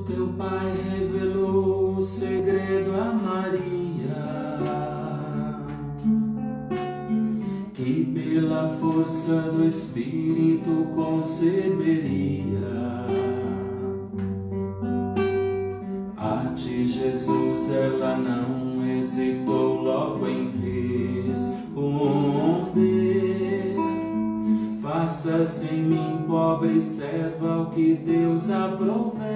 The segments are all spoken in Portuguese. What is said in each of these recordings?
teu Pai revelou o segredo a Maria, que pela força do Espírito conceberia. A ti, Jesus, ela não hesitou logo em responder: faça-se em mim, pobre serva, o que Deus aprouver.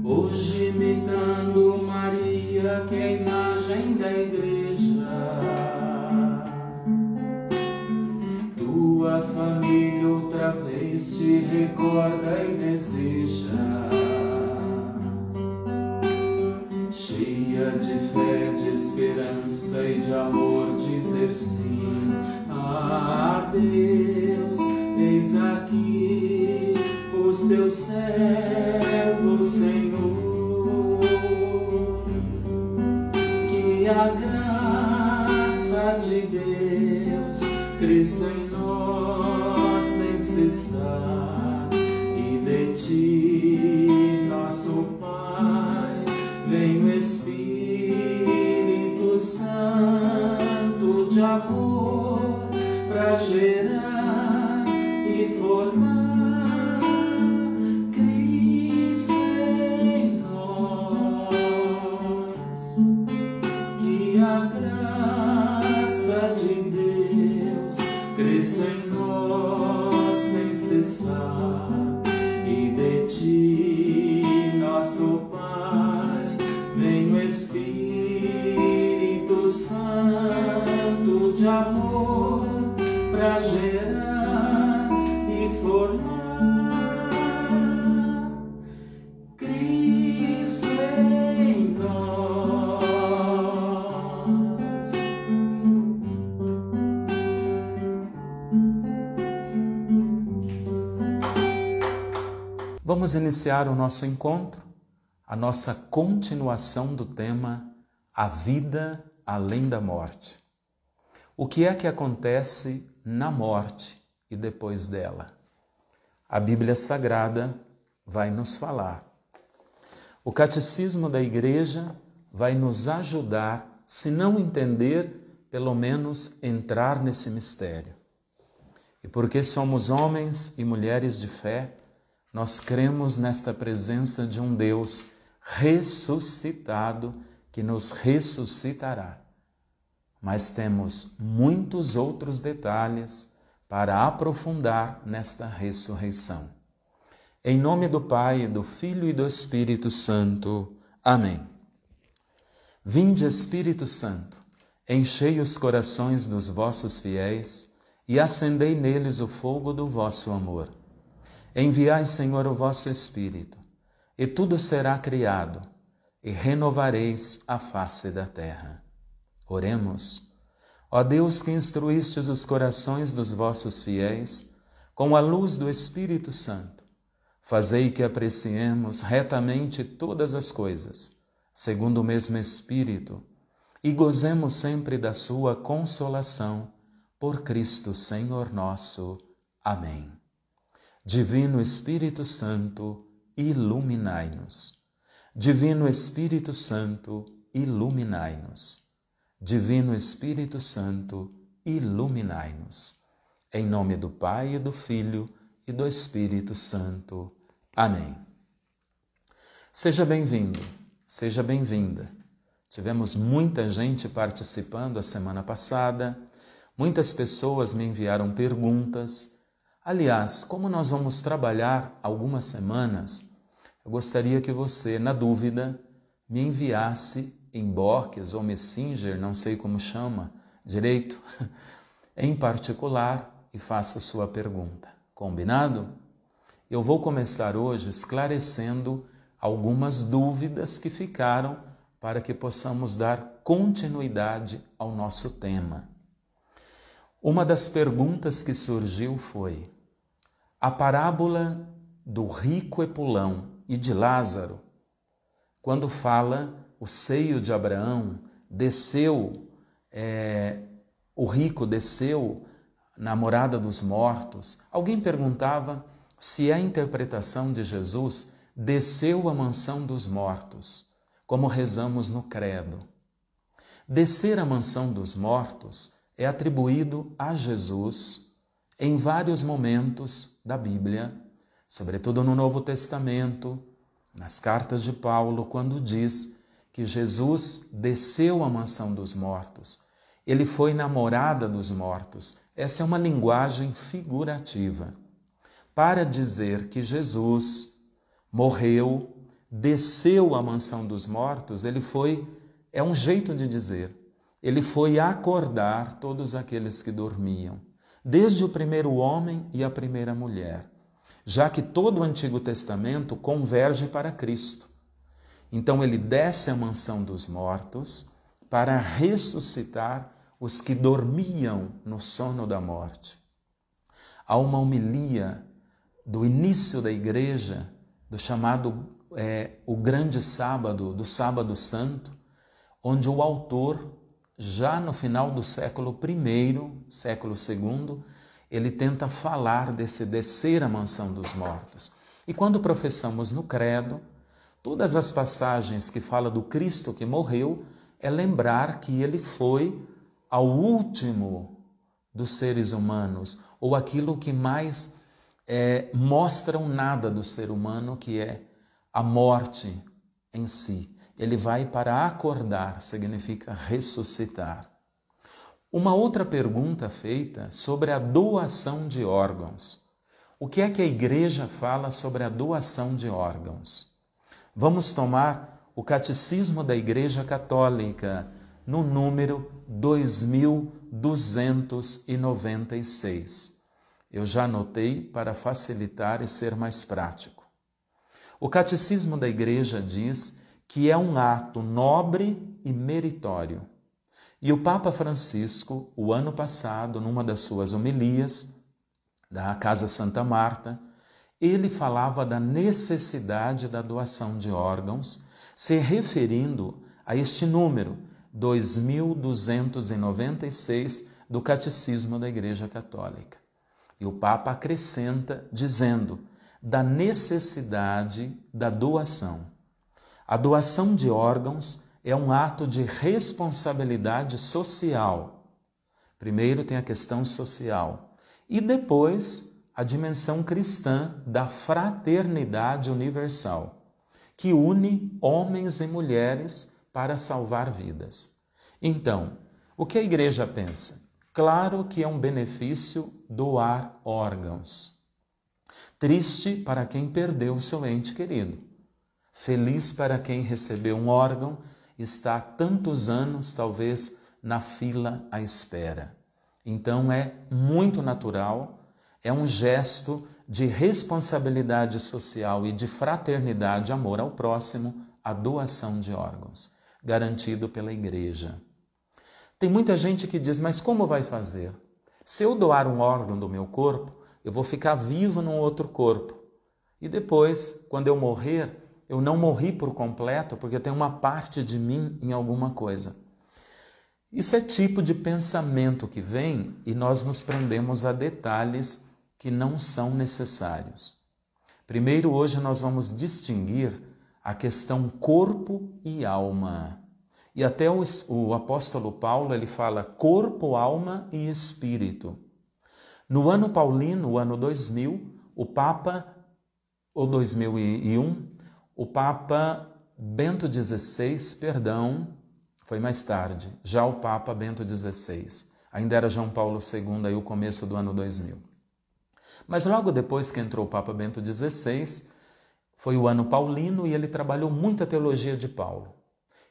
Hoje, imitando Maria, que é a imagem da Igreja, tua família outra vez te recorda e deseja. Cheia de fé, de esperança e de amor, dizer sim a Deus. Eis aqui os teus servos, Senhor. Que a graça de Deus cresça em nós sem cessar, e de ti, nosso Pai, vem o Espírito Santo de amor para gerar e formar Cristo em nós. Que a graça de Deus cresça em nós sem cessar, e de ti, nosso Pai, vem o Espírito Santo de amor para gerar e formar Cristo em nós. Vamos iniciar o nosso encontro, a nossa continuação do tema A Vida Além da Morte. O que é que acontece na morte e depois dela? A Bíblia Sagrada vai nos falar. O Catecismo da Igreja vai nos ajudar, se não entender, pelo menos entrar nesse mistério. E porque somos homens e mulheres de fé, nós cremos nesta presença de um Deus ressuscitado que nos ressuscitará. Mas temos muitos outros detalhes para aprofundar nesta ressurreição. Em nome do Pai, do Filho e do Espírito Santo. Amém. Vinde, Espírito Santo, enchei os corações dos vossos fiéis e acendei neles o fogo do vosso amor. Enviai, Senhor, o vosso Espírito, e tudo será criado, e renovareis a face da terra. Oremos. Ó Deus, que instruístes os corações dos vossos fiéis com a luz do Espírito Santo, fazei que apreciemos retamente todas as coisas, segundo o mesmo Espírito, e gozemos sempre da sua consolação, por Cristo Senhor nosso. Amém. Divino Espírito Santo, iluminai-nos. Divino Espírito Santo, iluminai-nos. Divino Espírito Santo, iluminai-nos. Em nome do Pai, e do Filho e do Espírito Santo. Amém. Seja bem-vindo, seja bem-vinda. Tivemos muita gente participando a semana passada, muitas pessoas me enviaram perguntas. Aliás, como nós vamos trabalhar algumas semanas, eu gostaria que você, na dúvida, me enviasse inbox ou messenger, não sei como chama direito, em particular, e faça sua pergunta. Combinado? Eu vou começar hoje esclarecendo algumas dúvidas que ficaram para que possamos dar continuidade ao nosso tema. Uma das perguntas que surgiu foi: a parábola do rico Epulão e de Lázaro, quando fala o seio de Abraão, desceu, o rico desceu na morada dos mortos. Alguém perguntava se a interpretação de Jesus desceu à mansão dos mortos, como rezamos no credo. Descer à mansão dos mortos é atribuído a Jesus em vários momentos da Bíblia, sobretudo no Novo Testamento, nas cartas de Paulo, quando diz que Jesus desceu à mansão dos mortos. Ele foi na morada dos mortos. Essa é uma linguagem figurativa para dizer que Jesus morreu, desceu à mansão dos mortos. É um jeito de dizer, ele foi acordar todos aqueles que dormiam, desde o primeiro homem e a primeira mulher, já que todo o Antigo Testamento converge para Cristo. Então ele desce à mansão dos mortos para ressuscitar os que dormiam no sono da morte. Há uma homilia do início da igreja, do chamado o Grande Sábado, do Sábado Santo, onde o autor, já no final do século I, século II, ele tenta falar desse descer à mansão dos mortos. E quando professamos no credo, todas as passagens que falam do Cristo que morreu, é lembrar que ele foi ao último dos seres humanos, ou aquilo que mais mostram nada do ser humano, que é a morte em si. Ele vai para acordar, significa ressuscitar. Uma outra pergunta feita sobre a doação de órgãos. O que é que a igreja fala sobre a doação de órgãos? Vamos tomar o Catecismo da Igreja Católica, no número 2296. Eu já anotei para facilitar e ser mais prático. O Catecismo da Igreja diz que é um ato nobre e meritório. E o Papa Francisco, o ano passado, numa das suas homilias da Casa Santa Marta, ele falava da necessidade da doação de órgãos, se referindo a este número, 2296 do Catecismo da Igreja Católica. E o Papa acrescenta dizendo da necessidade da doação. A doação de órgãos é um ato de responsabilidade social. Primeiro tem a questão social e depois a dimensão cristã da fraternidade universal, que une homens e mulheres para salvar vidas. Então, o que a igreja pensa? Claro que é um benefício doar órgãos. Triste para quem perdeu o seu ente querido. Feliz para quem recebeu um órgão e está há tantos anos, talvez, na fila à espera. Então é muito natural, é um gesto de responsabilidade social e de fraternidade, amor ao próximo, a doação de órgãos, garantido pela igreja. Tem muita gente que diz, mas como vai fazer? Se eu doar um órgão do meu corpo, eu vou ficar vivo num outro corpo. E depois, quando eu morrer, eu não morri por completo, porque tem uma parte de mim em alguma coisa. Isso é tipo de pensamento que vem e nós nos prendemos a detalhes que não são necessários. Primeiro, hoje nós vamos distinguir a questão corpo e alma. E até o apóstolo Paulo, ele fala corpo, alma e espírito. No ano paulino, o ano 2000, o Papa, ou 2001, o Papa Bento XVI, foi mais tarde, já o Papa Bento XVI. Ainda era João Paulo II, aí o começo do ano 2000. Mas logo depois que entrou o Papa Bento XVI, foi o ano paulino e ele trabalhou muito a teologia de Paulo.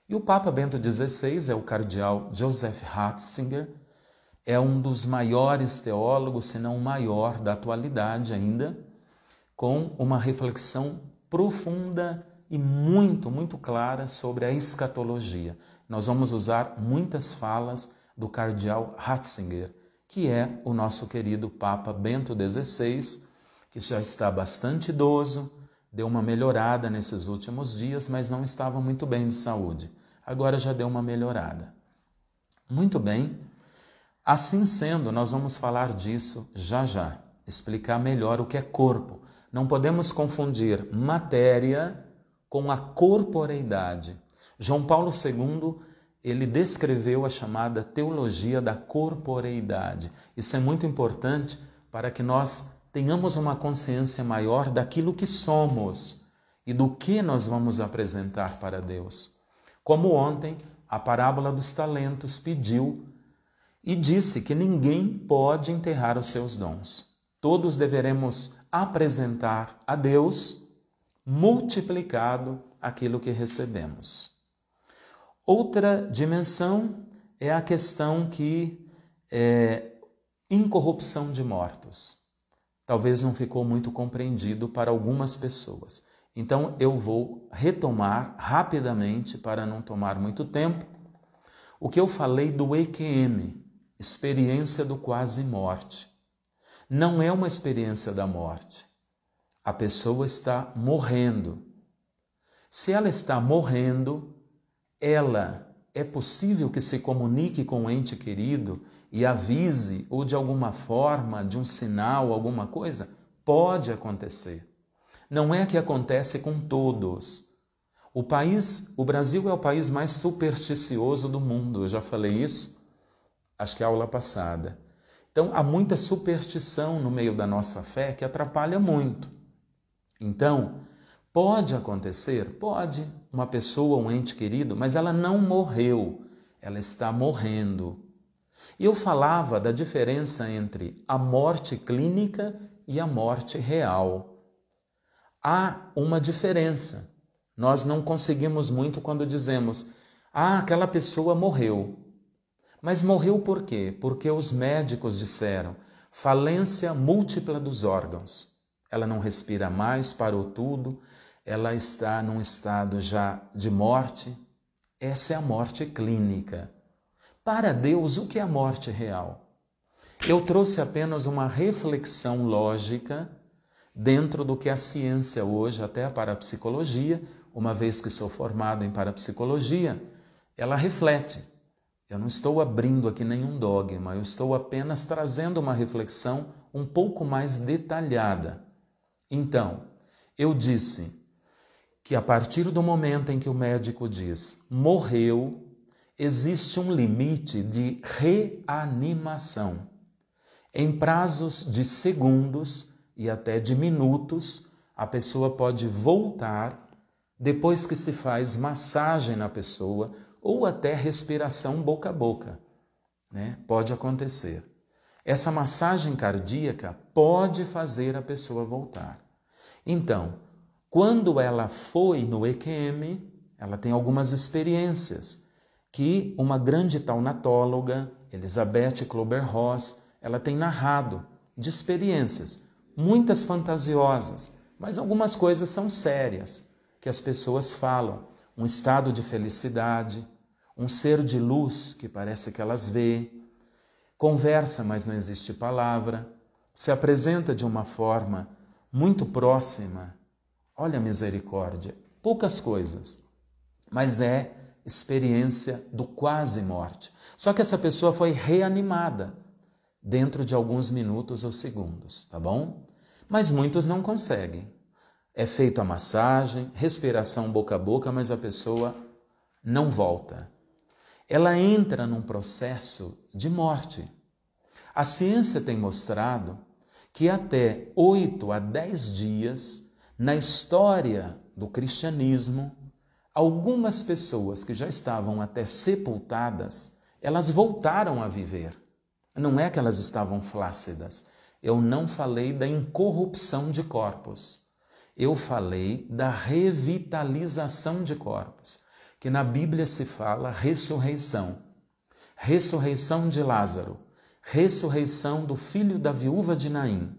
E o Papa Bento XVI é o cardeal Joseph Ratzinger, é um dos maiores teólogos, se não o maior da atualidade ainda, com uma reflexão profunda e muito clara sobre a escatologia. Nós vamos usar muitas falas do cardeal Ratzinger, que é o nosso querido Papa Bento XVI, que já está bastante idoso, deu uma melhorada nesses últimos dias, mas não estava muito bem de saúde. Agora já deu uma melhorada. Muito bem. Assim sendo, nós vamos falar disso já, explicar melhor o que é corpo. Não podemos confundir matéria com a corporeidade. João Paulo II, ele descreveu a chamada teologia da corporeidade. Isso é muito importante para que nós tenhamos uma consciência maior daquilo que somos e do que nós vamos apresentar para Deus. Como ontem, a parábola dos talentos pediu e disse que ninguém pode enterrar os seus dons. Todos deveremos apresentar a Deus multiplicado aquilo que recebemos. Outra dimensão é a questão que é incorrupção de mortos. Talvez não ficou muito compreendido para algumas pessoas. Então eu vou retomar rapidamente, para não tomar muito tempo, o que eu falei do EQM, experiência do quase-morte. Não é uma experiência da morte. A pessoa está morrendo. Se ela está morrendo, ela é possível que se comunique com o ente querido e avise, ou de alguma forma, de um sinal, alguma coisa? Pode acontecer. Não é que acontece com todos. O Brasil é o país mais supersticioso do mundo. Eu já falei isso, acho que é a aula passada. Então, há muita superstição no meio da nossa fé que atrapalha muito. Então, pode acontecer? Pode. Uma pessoa, um ente querido, mas ela não morreu, ela está morrendo. E eu falava da diferença entre a morte clínica e a morte real. Há uma diferença. Nós não conseguimos muito quando dizemos, aquela pessoa morreu. Mas morreu por quê? Porque os médicos disseram, falência múltipla dos órgãos. Ela não respira mais, parou tudo, ela está num estado já de morte. Essa é a morte clínica. Para Deus, o que é a morte real? Eu trouxe apenas uma reflexão lógica dentro do que a ciência hoje, até a parapsicologia, uma vez que sou formado em parapsicologia, ela reflete. Eu não estou abrindo aqui nenhum dogma, eu estou apenas trazendo uma reflexão um pouco mais detalhada. Então, eu disse que a partir do momento em que o médico diz morreu, existe um limite de reanimação. Em prazos de segundos e até de minutos, a pessoa pode voltar depois que se faz massagem na pessoa ou até respiração boca a boca, né? Pode acontecer. Essa massagem cardíaca pode fazer a pessoa voltar. Então, quando ela foi no EQM, ela tem algumas experiências que uma grande taumatóloga, Elizabeth Klober-Ross, ela tem narrado de experiências, muitas fantasiosas, mas algumas coisas são sérias, que as pessoas falam. Um estado de felicidade, um ser de luz que parece que elas vê, conversa, mas não existe palavra, se apresenta de uma forma muito próxima. Olha a misericórdia, poucas coisas, mas é experiência do quase morte. Só que essa pessoa foi reanimada dentro de alguns minutos ou segundos, tá bom? Mas muitos não conseguem. É feita a massagem, respiração boca a boca, mas a pessoa não volta. Ela entra num processo de morte. A ciência tem mostrado que até 8 a 10 dias, na história do cristianismo, algumas pessoas que já estavam até sepultadas, elas voltaram a viver. Não é que elas estavam flácidas. Eu não falei da incorrupção de corpos. Eu falei da revitalização de corpos, que na Bíblia se fala ressurreição. Ressurreição de Lázaro, ressurreição do filho da viúva de Naim.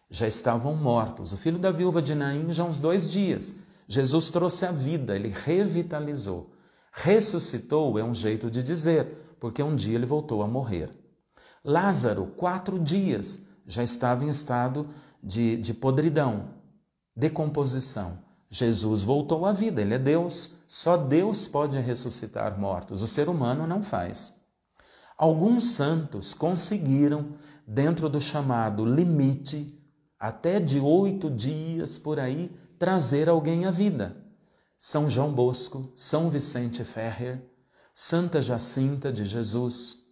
Já estavam mortos. O filho da viúva de Naim já há uns 2 dias. Jesus trouxe a vida, ele revitalizou. Ressuscitou é um jeito de dizer, porque um dia ele voltou a morrer. Lázaro, 4 dias, já estava em estado de podridão, decomposição. Jesus voltou à vida, ele é Deus. Só Deus pode ressuscitar mortos, o ser humano não faz. Alguns santos conseguiram, dentro do chamado limite, até de 8 dias por aí, trazer alguém à vida. São João Bosco, São Vicente Ferrer, Santa Jacinta de Jesus.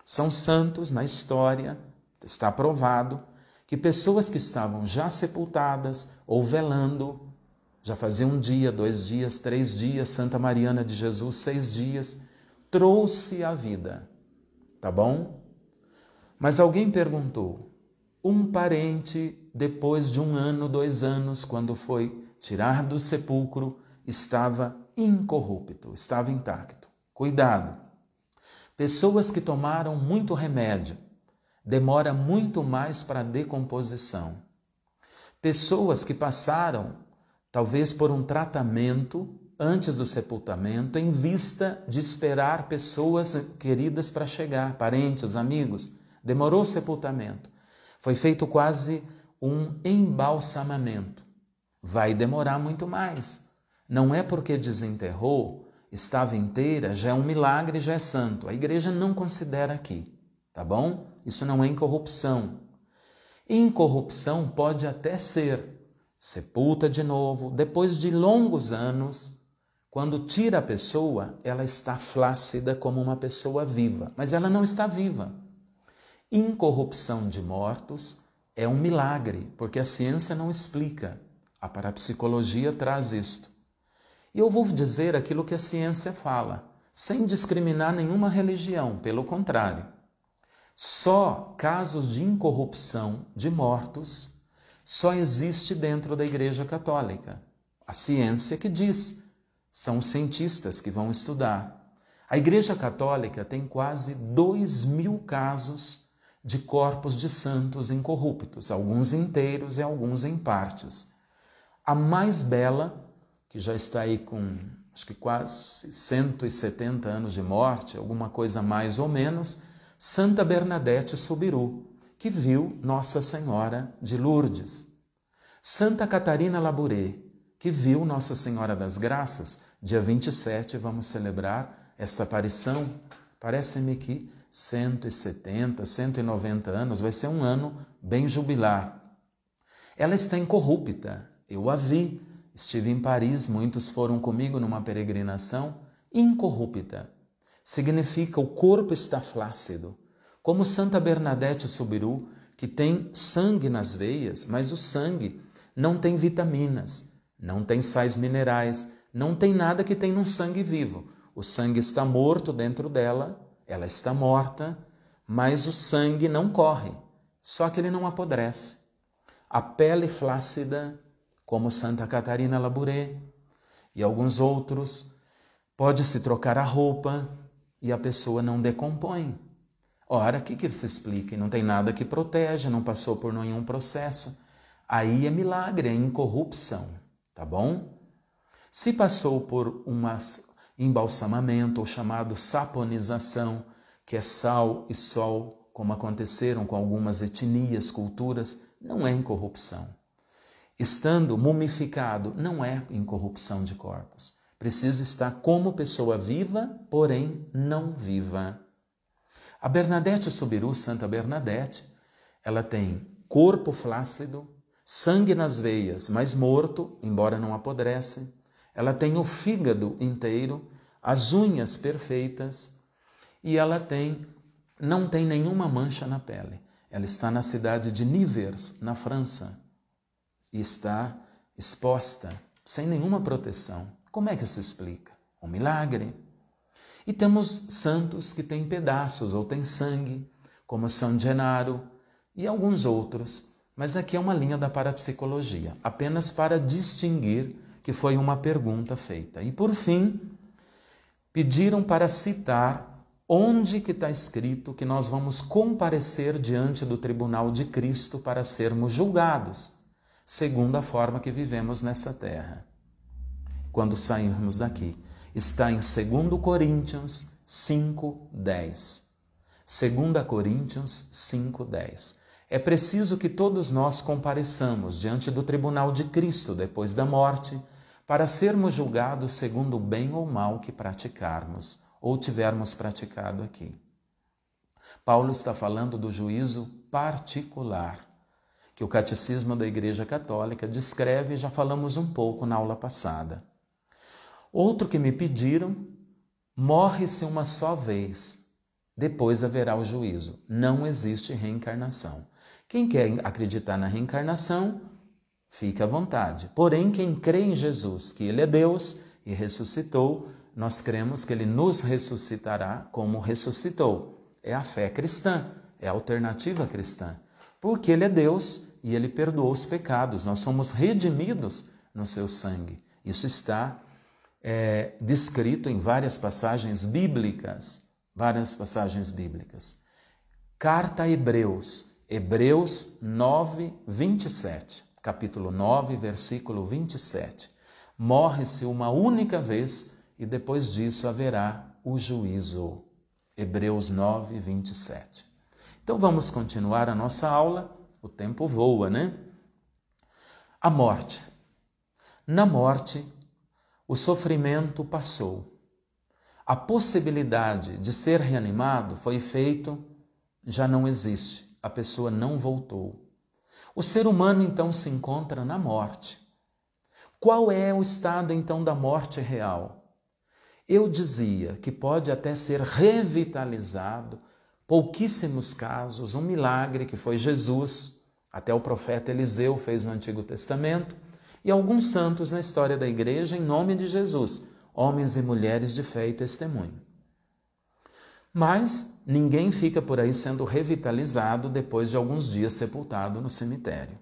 São santos na história, está provado, que pessoas que estavam já sepultadas ou velando, já fazia 1 dia, 2 dias, 3 dias, Santa Mariana de Jesus, 6 dias, trouxe a vida. Tá bom? Mas alguém perguntou, um parente, depois de 1 ano, 2 anos, quando foi tirar do sepulcro, estava incorrupto, estava intacto. Cuidado! Pessoas que tomaram muito remédio, demora muito mais para a decomposição. Pessoas que passaram, talvez por um tratamento antes do sepultamento, em vista de esperar pessoas queridas para chegar, parentes, amigos, demorou o sepultamento. Foi feito quase um embalsamamento. Vai demorar muito mais. Não é porque desenterrou, estava inteira, já é um milagre, já é santo. A igreja não considera aqui, tá bom? Isso não é incorrupção. Incorrupção pode até ser, sepulta de novo, depois de longos anos, quando tira a pessoa, ela está flácida como uma pessoa viva, mas ela não está viva. Incorrupção de mortos é um milagre, porque a ciência não explica. A parapsicologia traz isto. E eu vou dizer aquilo que a ciência fala, sem discriminar nenhuma religião, pelo contrário. Só casos de incorrupção de mortos só existe dentro da Igreja Católica. A ciência que diz, são os cientistas que vão estudar. A Igreja Católica tem quase 2.000 casos de corpos de santos incorruptos, alguns inteiros e alguns em partes. A mais bela, que já está aí com acho que quase 170 anos de morte, alguma coisa mais ou menos, Santa Bernadette Soubirous, que viu Nossa Senhora de Lourdes. Santa Catarina Labouré, que viu Nossa Senhora das Graças. Dia 27 vamos celebrar esta aparição. Parece-me que 170, 190 anos, vai ser um ano bem jubilar. Ela está incorrupta, eu a vi, estive em Paris, muitos foram comigo numa peregrinação, incorrupta. Significa o corpo está flácido, como Santa Bernadette Soubirous, que tem sangue nas veias, mas o sangue não tem vitaminas, não tem sais minerais, não tem nada que tem num sangue vivo. O sangue está morto dentro dela, ela está morta, mas o sangue não corre, só que ele não apodrece. A pele flácida, como Santa Catarina Labouré e alguns outros, pode-se trocar a roupa e a pessoa não decompõe. Ora, o que se explica? Não tem nada que protege, não passou por nenhum processo. Aí é milagre, é incorrupção, tá bom? Se passou por um embalsamamento, ou chamado saponização, que é sal e sol, como aconteceram com algumas etnias, culturas, não é incorrupção. Estando mumificado, não é incorrupção de corpos. Precisa estar como pessoa viva, porém não viva. A Bernadette Soubirous, Santa Bernadette, ela tem corpo flácido, sangue nas veias, mas morto, embora não apodrece. Ela tem o fígado inteiro, as unhas perfeitas e ela não tem nenhuma mancha na pele. Ela está na cidade de Nivers, na França, e está exposta, sem nenhuma proteção. Como é que se explica? Um milagre. E temos santos que têm pedaços ou têm sangue, como São Genaro e alguns outros. Mas aqui é uma linha da parapsicologia, apenas para distinguir que foi uma pergunta feita. E por fim, pediram para citar onde que está escrito que nós vamos comparecer diante do tribunal de Cristo para sermos julgados, segundo a forma que vivemos nessa terra. Quando sairmos daqui, está em 2 Coríntios 5:10. 2 Coríntios 5:10. É preciso que todos nós compareçamos diante do tribunal de Cristo depois da morte, para sermos julgados segundo o bem ou mal que praticarmos ou tivermos praticado aqui. Paulo está falando do juízo particular, que o Catecismo da Igreja Católica descreve e já falamos um pouco na aula passada. Outro que me pediram, morre-se uma só vez, depois haverá o juízo. Não existe reencarnação. Quem quer acreditar na reencarnação, fica à vontade. Porém, quem crê em Jesus, que Ele é Deus e ressuscitou, nós cremos que Ele nos ressuscitará como ressuscitou. É a fé cristã, é a alternativa cristã. Porque Ele é Deus e Ele perdoou os pecados. Nós somos redimidos no seu sangue. Isso está descrito em várias passagens bíblicas. Carta a Hebreus, Hebreus 9, 27. Capítulo 9, versículo 27. Morre-se uma única vez e depois disso haverá o juízo. Hebreus 9, 27. Então vamos continuar a nossa aula. O tempo voa, né? A morte. Na morte, o sofrimento passou. A possibilidade de ser reanimado foi feito, já não existe. A pessoa não voltou. O ser humano, então, se encontra na morte. Qual é o estado, então, da morte real? Eu dizia que pode até ser revitalizado, pouquíssimos casos, um milagre que foi Jesus, até o profeta Eliseu fez no Antigo Testamento, e alguns santos na história da igreja em nome de Jesus, homens e mulheres de fé e testemunho. Mas ninguém fica por aí sendo revitalizado depois de alguns dias sepultado no cemitério.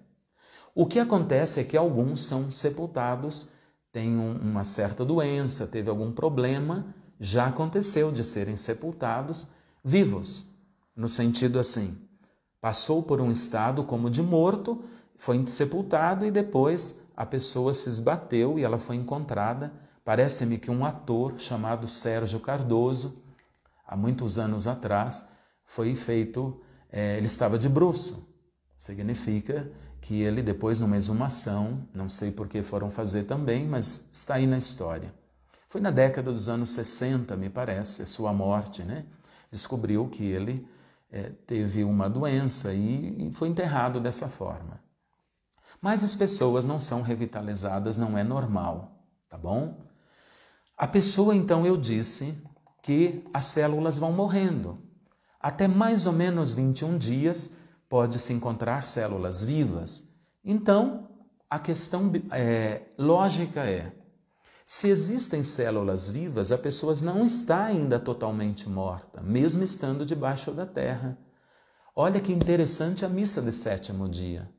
O que acontece é que alguns são sepultados, têm uma certa doença, teve algum problema, já aconteceu de serem sepultados vivos, no sentido assim, passou por um estado como de morto, foi sepultado e depois a pessoa se esbateu e ela foi encontrada. Parece-me que um ator chamado Sérgio Cardoso, há muitos anos atrás, foi feito, ele estava de bruço. Significa que ele depois numa exumação, não sei por que foram fazer também, mas está aí na história. Foi na década dos anos 60, me parece, sua morte, né? Descobriu que ele teve uma doença e foi enterrado dessa forma. Mas as pessoas não são revitalizadas, não é normal, tá bom? A pessoa, então, eu disse que as células vão morrendo. Até mais ou menos 21 dias pode-se encontrar células vivas. Então, a questão lógica é, se existem células vivas, a pessoa não está ainda totalmente morta, mesmo estando debaixo da terra. Olha que interessante a missa de sétimo dia.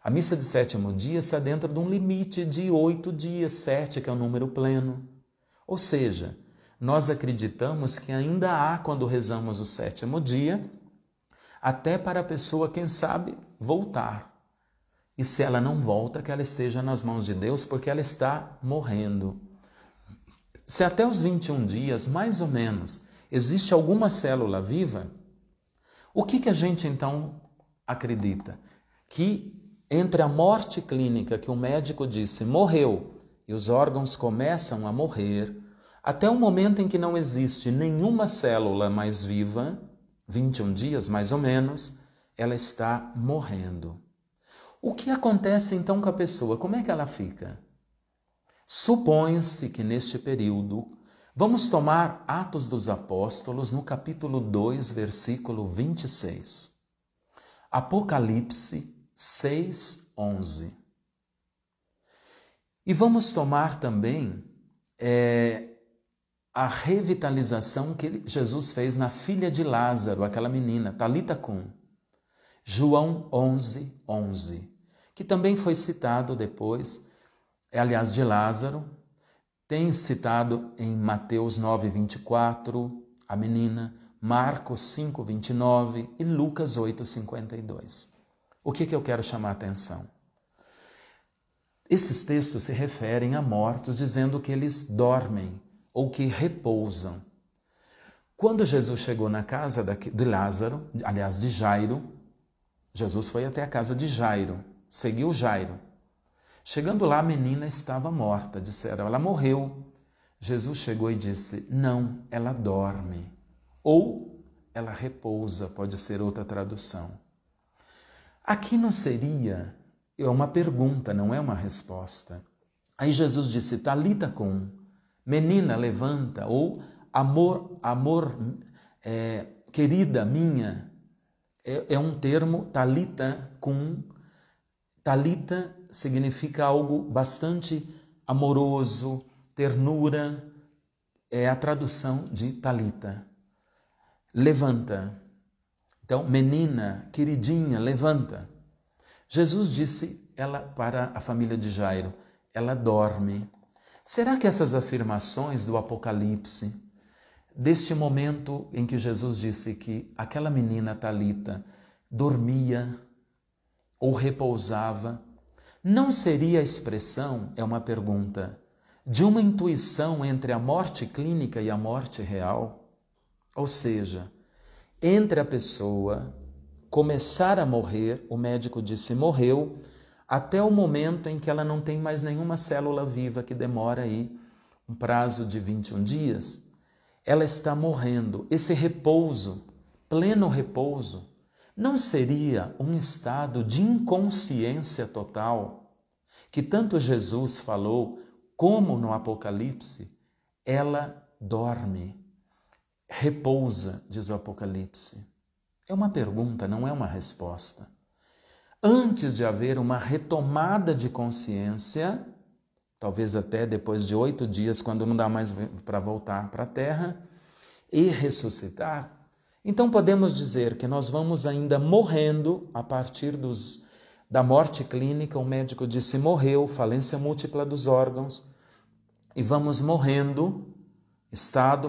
A missa de sétimo dia está dentro de um limite de 8 dias, 7, que é o número pleno. Ou seja, nós acreditamos que ainda há, quando rezamos o sétimo dia, até para a pessoa, quem sabe, voltar. E se ela não volta, que ela esteja nas mãos de Deus, porque ela está morrendo. Se até os 21 dias, mais ou menos, existe alguma célula viva, o que a gente então acredita? Que entre a morte clínica, que o médico disse morreu, e os órgãos começam a morrer, até o momento em que não existe nenhuma célula mais viva, 21 dias mais ou menos, ela está morrendo. O que acontece então com a pessoa? Como é que ela fica? Supõe-se que neste período, vamos tomar Atos dos Apóstolos no capítulo 2, versículo 26. Apocalipse 6, 11. E vamos tomar também a revitalização que Jesus fez na filha de Lázaro, aquela menina, Talita Cum. João 11, 11. Que também foi citado depois, aliás, de Lázaro, tem citado em Mateus 9, 24, a menina, Marcos 5, 29 e Lucas 8, 52. O que eu quero chamar a atenção? Esses textos se referem a mortos, dizendo que eles dormem ou que repousam. Quando Jesus chegou na casa de Lázaro, aliás, de Jairo, Jesus foi até a casa de Jairo, seguiu Jairo. Chegando lá, a menina estava morta, disseram, ela morreu. Jesus chegou e disse, não, ela dorme. Ou ela repousa, pode ser outra tradução. Aqui não seria, é uma pergunta, não é uma resposta. Aí Jesus disse, Talita cum, menina, levanta, ou amor, querida minha, é um termo, Talita cum. Talita significa algo bastante amoroso, ternura, é a tradução de Talita. Levanta. Então, menina, queridinha, levanta. Jesus disse ela para a família de Jairo, ela dorme. Será que essas afirmações do Apocalipse, deste momento em que Jesus disse que aquela menina Talita dormia ou repousava, não seria a expressão, é uma pergunta, de uma intuição entre a morte clínica e a morte real? Ou seja, entre a pessoa começar a morrer, o médico disse morreu, até o momento em que ela não tem mais nenhuma célula viva, que demora aí um prazo de 21 dias, ela está morrendo. Esse repouso, pleno repouso, não seria um estado de inconsciência total, que tanto Jesus falou como no Apocalipse? Ela dorme, repousa, diz o Apocalipse. É uma pergunta, não é uma resposta. Antes de haver uma retomada de consciência, talvez até depois de 8 dias, quando não dá mais para voltar para a Terra, e ressuscitar, então podemos dizer que nós vamos ainda morrendo a partir da morte clínica, o médico disse morreu, falência múltipla dos órgãos, e vamos morrendo,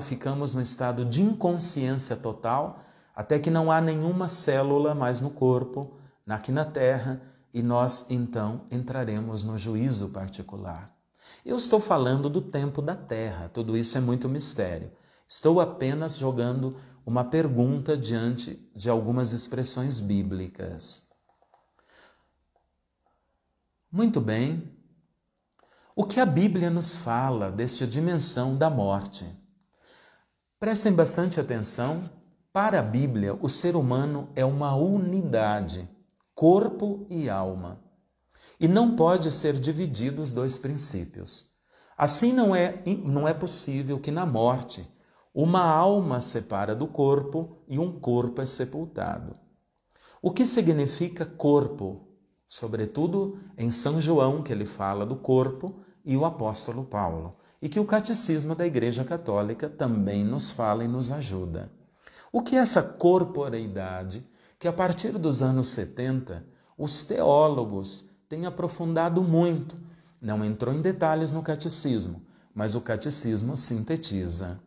ficamos no estado de inconsciência total, até que não há nenhuma célula mais no corpo, aqui na Terra, e nós então entraremos no juízo particular. Eu estou falando do tempo da Terra, tudo isso é muito mistério. Estou apenas jogando uma pergunta diante de algumas expressões bíblicas. Muito bem. O que a Bíblia nos fala desta dimensão da morte? Prestem bastante atenção. Para a Bíblia, o ser humano é uma unidade, corpo e alma. E não pode ser dividido os dois princípios. Assim não é possível que na morte uma alma separa do corpo e um corpo é sepultado. O que significa corpo? Sobretudo em São João, que ele fala do corpo, e o apóstolo Paulo, e que o Catecismo da Igreja Católica também nos fala e nos ajuda. O que é essa corporeidade que a partir dos anos 70 os teólogos têm aprofundado muito? Não entrou em detalhes no Catecismo, mas o Catecismo sintetiza.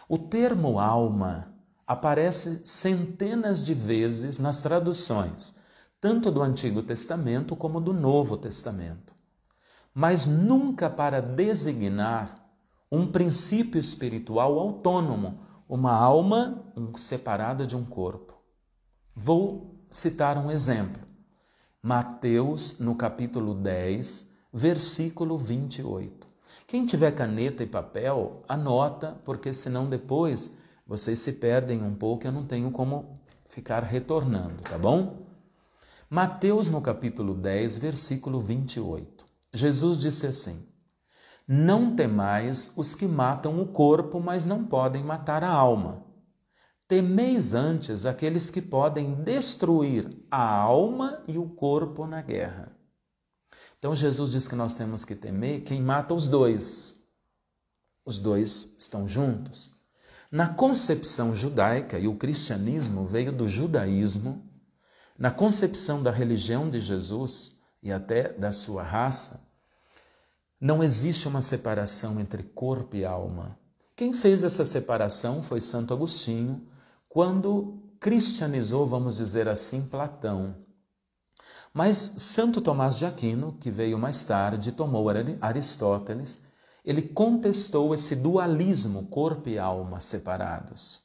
O termo alma aparece centenas de vezes nas traduções, tanto do Antigo Testamento como do Novo Testamento, mas nunca para designar um princípio espiritual autônomo, uma alma separada de um corpo. Vou citar um exemplo. Mateus, no capítulo 10, versículo 28. Quem tiver caneta e papel, anota, porque senão depois vocês se perdem um pouco e eu não tenho como ficar retornando, tá bom? Mateus, no capítulo 10, versículo 28. Jesus disse assim: não temais os que matam o corpo, mas não podem matar a alma. Temeis antes aqueles que podem destruir a alma e o corpo na guerra. Então Jesus diz que nós temos que temer quem mata os dois. Os dois estão juntos. Na concepção judaica, e o cristianismo veio do judaísmo, na concepção da religião de Jesus e até da sua raça, não existe uma separação entre corpo e alma. Quem fez essa separação foi Santo Agostinho, quando cristianizou, vamos dizer assim, Platão. Mas Santo Tomás de Aquino, que veio mais tarde, tomou Aristóteles, ele contestou esse dualismo, corpo e alma separados.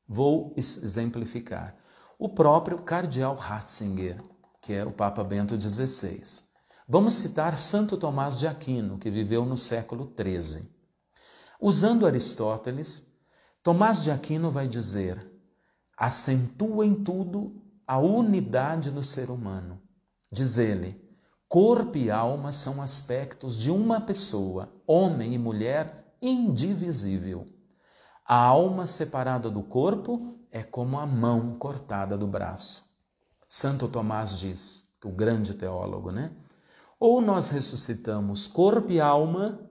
Vou exemplificar. O próprio cardeal Ratzinger, que é o Papa Bento XVI. Vamos citar Santo Tomás de Aquino, que viveu no século XIII. Usando Aristóteles, Tomás de Aquino vai dizer: acentua em tudo a unidade do ser humano. Diz ele, corpo e alma são aspectos de uma pessoa, homem e mulher, indivisível. A alma separada do corpo é como a mão cortada do braço. Santo Tomás diz, o grande teólogo, né? Ou nós ressuscitamos corpo e alma,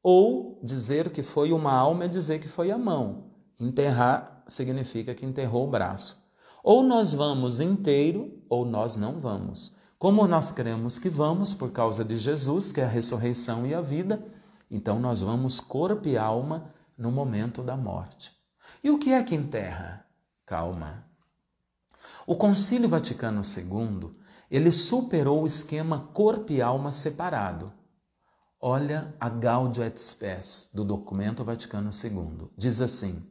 ou dizer que foi uma alma é dizer que foi a mão. Enterrar significa que enterrou o braço. Ou nós vamos inteiro, ou nós não vamos. Como nós cremos que vamos, por causa de Jesus, que é a ressurreição e a vida, então nós vamos corpo e alma no momento da morte. E o que é que enterra? Calma. O Concílio Vaticano II, ele superou o esquema corpo e alma separado. Olha a Gaudium et Spes do documento Vaticano II. Diz assim,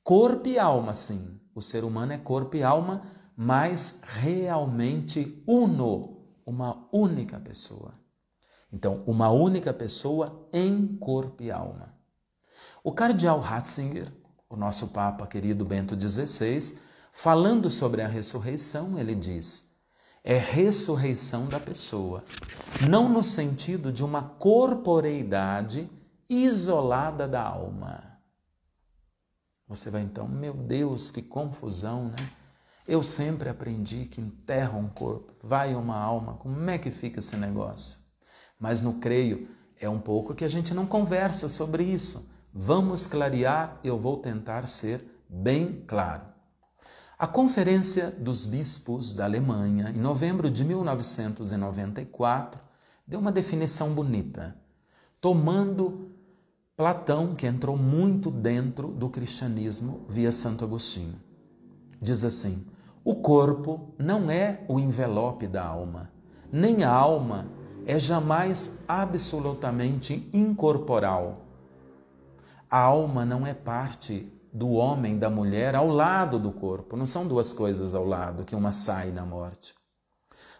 corpo e alma, sim. O ser humano é corpo e alma, mas realmente uno, uma única pessoa. Então, uma única pessoa em corpo e alma. O cardeal Ratzinger, o nosso Papa querido Bento XVI, falando sobre a ressurreição, ele diz, é ressurreição da pessoa, não no sentido de uma corporeidade isolada da alma. Você vai então, meu Deus, que confusão, né? Eu sempre aprendi que enterra um corpo, vai uma alma, como é que fica esse negócio? Mas no creio é um pouco que a gente não conversa sobre isso. Vamos clarear, eu vou tentar ser bem claro. A Conferência dos Bispos da Alemanha, em novembro de 1994, deu uma definição bonita, tomando Platão, que entrou muito dentro do cristianismo via Santo Agostinho. Diz assim, o corpo não é o envelope da alma, nem a alma é jamais absolutamente incorporal. A alma não é parte do homem, da mulher, ao lado do corpo. Não são duas coisas ao lado, que uma sai na morte.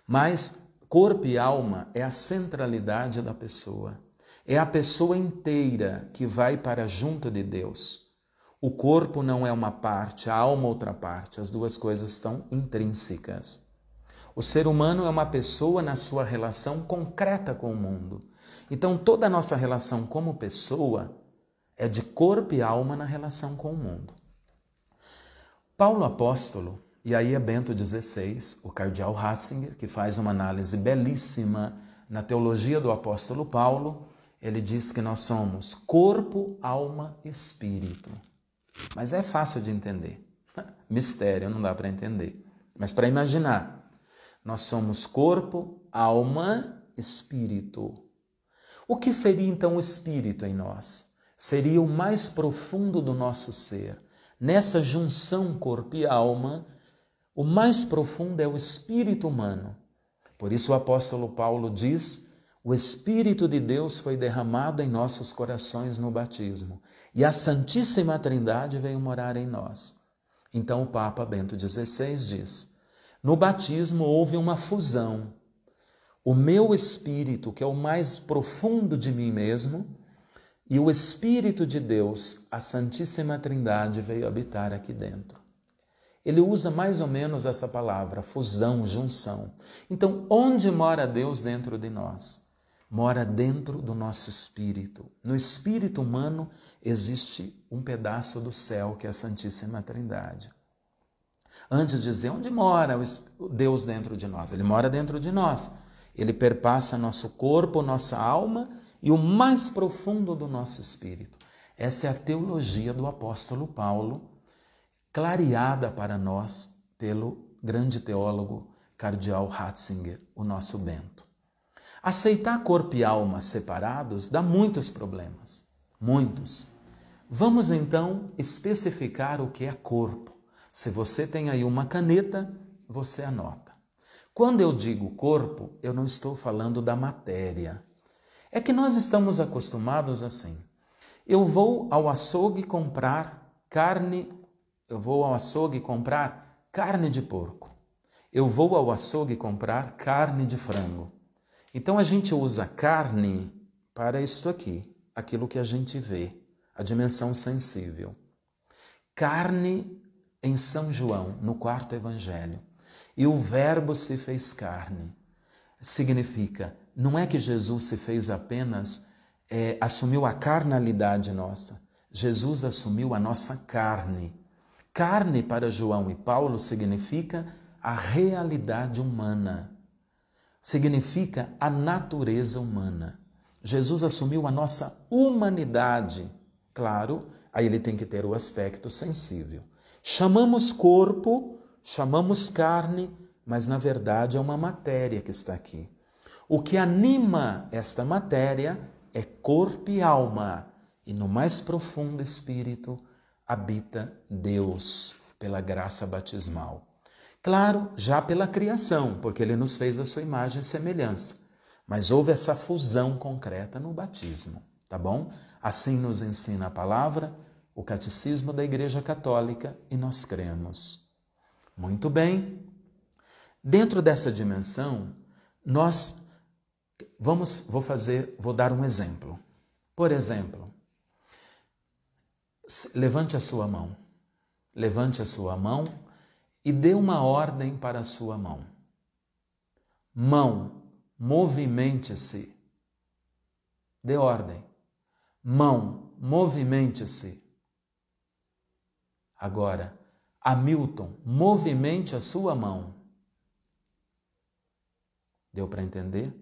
Mas corpo e alma é a centralidade da pessoa. É a pessoa inteira que vai para junto de Deus. O corpo não é uma parte, a alma outra parte. As duas coisas estão intrínsecas. O ser humano é uma pessoa na sua relação concreta com o mundo. Então, toda a nossa relação como pessoa é de corpo e alma na relação com o mundo. Paulo apóstolo, e aí é Bento XVI, o cardeal Ratzinger, que faz uma análise belíssima na teologia do apóstolo Paulo, ele diz que nós somos corpo, alma e espírito. Mas é fácil de entender. Mistério, não dá para entender. Mas para imaginar, nós somos corpo, alma, espírito. O que seria então o espírito em nós? Seria o mais profundo do nosso ser. Nessa junção corpo e alma, o mais profundo é o espírito humano. Por isso o apóstolo Paulo diz, o Espírito de Deus foi derramado em nossos corações no batismo e a Santíssima Trindade veio morar em nós. Então o Papa Bento XVI diz, no batismo houve uma fusão. O meu espírito, que é o mais profundo de mim mesmo, e o Espírito de Deus, a Santíssima Trindade, veio habitar aqui dentro. Ele usa mais ou menos essa palavra, fusão, junção. Então, onde mora Deus dentro de nós? Mora dentro do nosso espírito. No espírito humano existe um pedaço do céu, que é a Santíssima Trindade. Antes de dizer onde mora o Deus dentro de nós, Ele mora dentro de nós. Ele perpassa nosso corpo, nossa alma e o mais profundo do nosso espírito. Essa é a teologia do apóstolo Paulo, clareada para nós pelo grande teólogo cardeal Ratzinger, o nosso Bento. Aceitar corpo e alma separados dá muitos problemas, muitos. Vamos então especificar o que é corpo. Se você tem aí uma caneta, você anota. Quando eu digo corpo, eu não estou falando da matéria. É que nós estamos acostumados assim. Eu vou ao açougue comprar carne de porco. Eu vou ao açougue comprar carne de frango. Então a gente usa carne para isto aqui, aquilo que a gente vê, a dimensão sensível. Carne em São João, no quarto evangelho. E o Verbo se fez carne. Significa, não é que Jesus se fez apenas, assumiu a carnalidade nossa. Jesus assumiu a nossa carne. Carne para João e Paulo significa a realidade humana. Significa a natureza humana. Jesus assumiu a nossa humanidade. Claro, aí ele tem que ter o aspecto sensível. Chamamos corpo, chamamos carne, mas na verdade é uma matéria que está aqui. O que anima esta matéria é corpo e alma, e no mais profundo espírito habita Deus pela graça batismal. Claro, já pela criação, porque ele nos fez a sua imagem e semelhança, mas houve essa fusão concreta no batismo, tá bom? Assim nos ensina a palavra, o catecismo da Igreja Católica, e nós cremos. Muito bem. Dentro dessa dimensão, vou dar um exemplo. Por exemplo, levante a sua mão. Levante a sua mão e dê uma ordem para a sua mão. Mão, movimente-se. Dê ordem. Mão, movimente-se. Agora, Hamilton, movimente a sua mão. Deu para entender?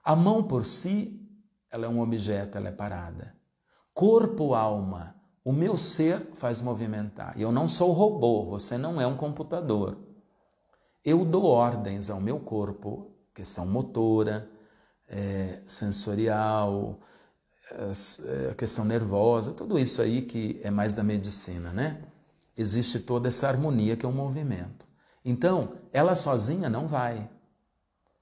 A mão por si, ela é um objeto, ela é parada. Corpo, alma, o meu ser faz movimentar. E eu não sou robô, você não é um computador. Eu dou ordens ao meu corpo, questão motora, sensorial, questão nervosa, tudo isso aí que é mais da medicina, né? Existe toda essa harmonia que é um movimento. Então, ela sozinha não vai.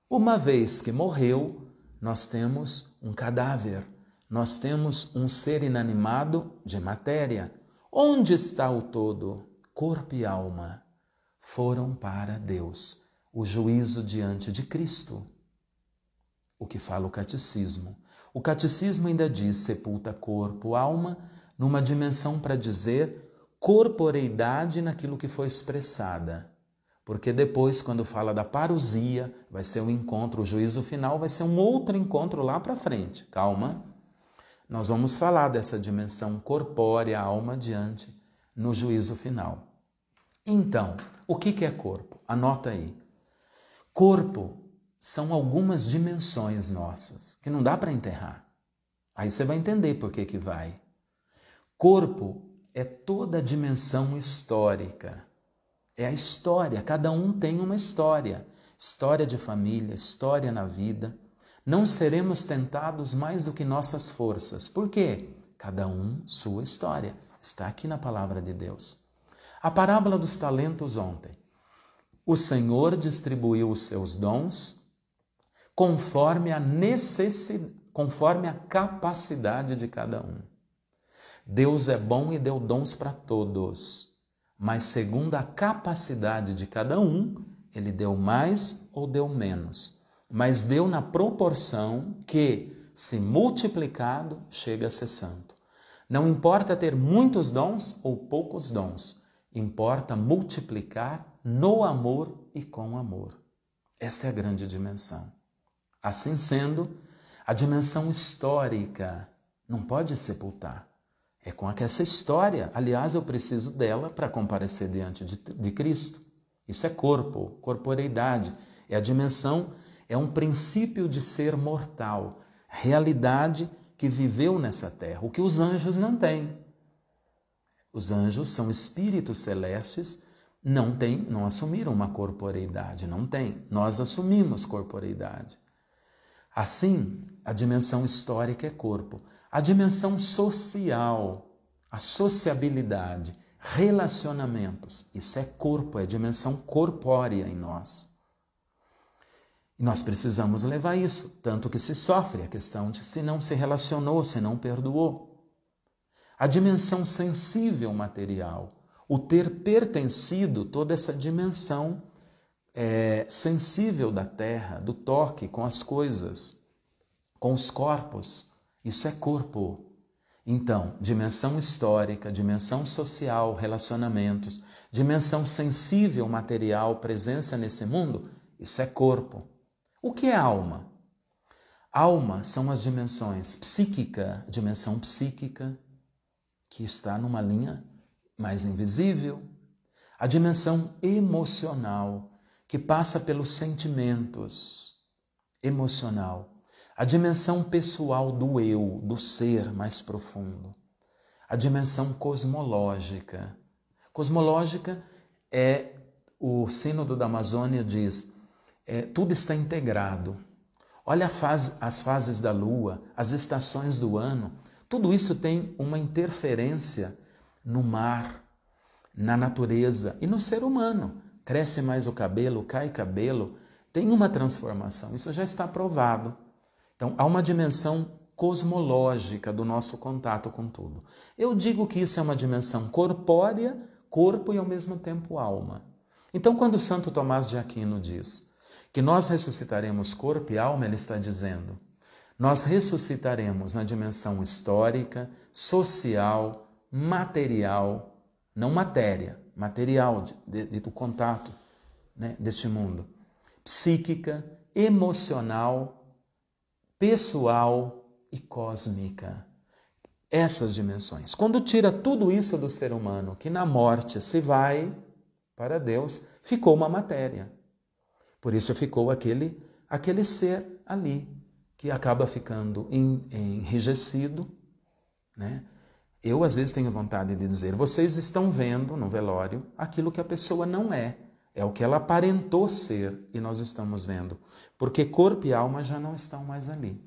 Uma vez que morreu, nós temos um cadáver, nós temos um ser inanimado de matéria. Onde está o todo? Corpo e alma foram para Deus, o juízo diante de Cristo. O que fala o catecismo. O catecismo ainda diz, sepulta corpo, alma, numa dimensão para dizer corporeidade naquilo que foi expressada. Porque depois, quando fala da parousia, vai ser um encontro, o juízo final vai ser um outro encontro lá para frente. Calma, nós vamos falar dessa dimensão corpórea, alma adiante, no juízo final. Então, o que é corpo? Anota aí. Corpo são algumas dimensões nossas, que não dá para enterrar. Aí você vai entender por que vai. Corpo é toda a dimensão histórica. É a história, cada um tem uma história. História de família, história na vida. Não seremos tentados mais do que nossas forças. Por quê? Cada um sua história. Está aqui na palavra de Deus. A parábola dos talentos ontem. O Senhor distribuiu os seus dons conforme a necessidade, conforme a capacidade de cada um. Deus é bom e deu dons para todos, mas segundo a capacidade de cada um, ele deu mais ou deu menos, mas deu na proporção que, se multiplicado, chega a ser santo. Não importa ter muitos dons ou poucos dons, importa multiplicar no amor e com amor. Essa é a grande dimensão. Assim sendo, a dimensão histórica não pode sepultar. É com essa história, aliás, eu preciso dela para comparecer diante de Cristo. Isso é corpo, corporeidade. É a dimensão, é um princípio de ser mortal, realidade que viveu nessa terra, o que os anjos não têm. Os anjos são espíritos celestes, não assumiram uma corporeidade, não tem. Nós assumimos corporeidade. Assim, a dimensão histórica é corpo. A dimensão social, a sociabilidade, relacionamentos, isso é corpo, é dimensão corpórea em nós. E nós precisamos levar isso, tanto que se sofre a questão de se não se relacionou, se não perdoou. A dimensão sensível material, o ter pertencido, toda essa dimensão sensível da terra, do toque com as coisas, com os corpos, isso é corpo. Então, dimensão histórica, dimensão social, relacionamentos, dimensão sensível, material, presença nesse mundo, isso é corpo. O que é alma? Alma são as dimensões psíquica, dimensão psíquica, que está numa linha mais invisível, a dimensão emocional, que passa pelos sentimentos, emocional, a dimensão pessoal do eu, do ser mais profundo, a dimensão cosmológica. Cosmológica é, o Sínodo da Amazônia diz, tudo está integrado. Olha as fases da Lua, as estações do ano, tudo isso tem uma interferência no mar, na natureza e no ser humano. Cresce mais o cabelo, cai cabelo, tem uma transformação, isso já está provado. Então, há uma dimensão cosmológica do nosso contato com tudo. Eu digo que isso é uma dimensão corpórea, corpo e ao mesmo tempo alma. Então, quando Santo Tomás de Aquino diz que nós ressuscitaremos corpo e alma, ele está dizendo, nós ressuscitaremos na dimensão histórica, social, material, não matéria, material do contato, né, deste mundo, psíquica, emocional, pessoal e cósmica. Essas dimensões. Quando tira tudo isso do ser humano, que na morte se vai para Deus, ficou uma matéria. Por isso ficou aquele ser ali, que acaba ficando enrijecido, né? Eu, às vezes, tenho vontade de dizer, vocês estão vendo no velório aquilo que a pessoa não é. É o que ela aparentou ser e nós estamos vendo. Porque corpo e alma já não estão mais ali.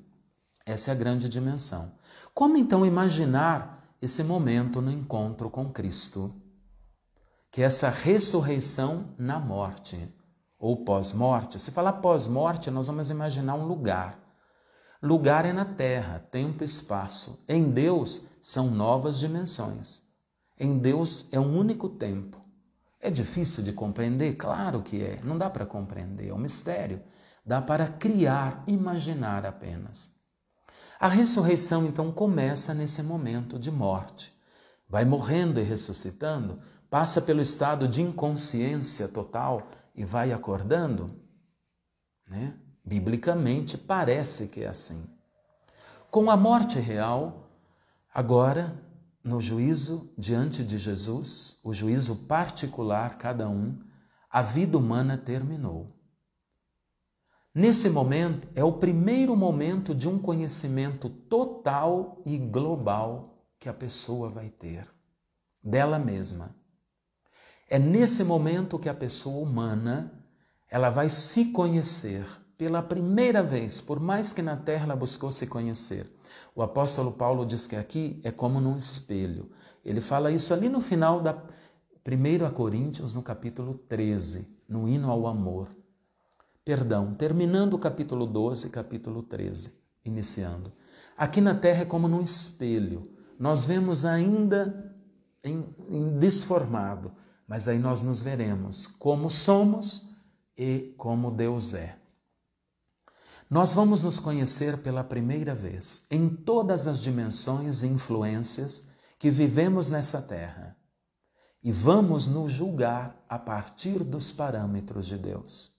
Essa é a grande dimensão. Como, então, imaginar esse momento no encontro com Cristo? Que é essa ressurreição na morte, ou pós-morte. Se falar pós-morte, nós vamos imaginar um lugar. Lugar é na terra, tempo e espaço. Em Deus são novas dimensões. Em Deus é um único tempo. É difícil de compreender? Claro que é. Não dá para compreender, é um mistério. Dá para criar, imaginar apenas. A ressurreição, então, começa nesse momento de morte. Vai morrendo e ressuscitando, passa pelo estado de inconsciência total e vai acordando, né? Biblicamente, parece que é assim. Com a morte real, agora, no juízo diante de Jesus, o juízo particular, cada um, a vida humana terminou. Nesse momento, é o primeiro momento de um conhecimento total e global que a pessoa vai ter, dela mesma. É nesse momento que a pessoa humana, ela vai se conhecer pela primeira vez, por mais que na terra ela buscou se conhecer. O apóstolo Paulo diz que aqui é como num espelho. Ele fala isso ali no final da 1 Coríntios, no capítulo 13, no hino ao amor. Perdão, terminando o capítulo 12, capítulo 13, iniciando. Aqui na terra é como num espelho. Nós vemos ainda em desformado, mas aí nós nos veremos como somos e como Deus é. Nós vamos nos conhecer pela primeira vez em todas as dimensões e influências que vivemos nessa terra e vamos nos julgar a partir dos parâmetros de Deus.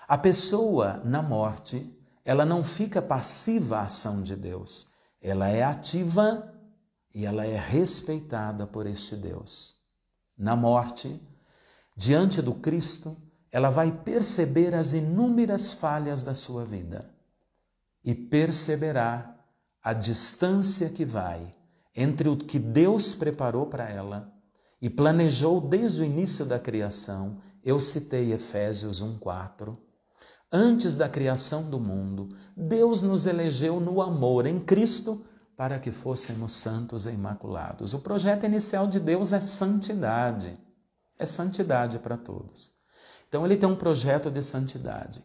A pessoa na morte, ela não fica passiva à ação de Deus, ela é ativa e ela é respeitada por este Deus. Na morte, diante do Cristo, ela vai perceber as inúmeras falhas da sua vida e perceberá a distância que vai entre o que Deus preparou para ela e planejou desde o início da criação. Eu citei Efésios 1:4. Antes da criação do mundo, Deus nos elegeu no amor em Cristo para que fôssemos santos e imaculados. O projeto inicial de Deus é santidade para todos. Então ele tem um projeto de santidade,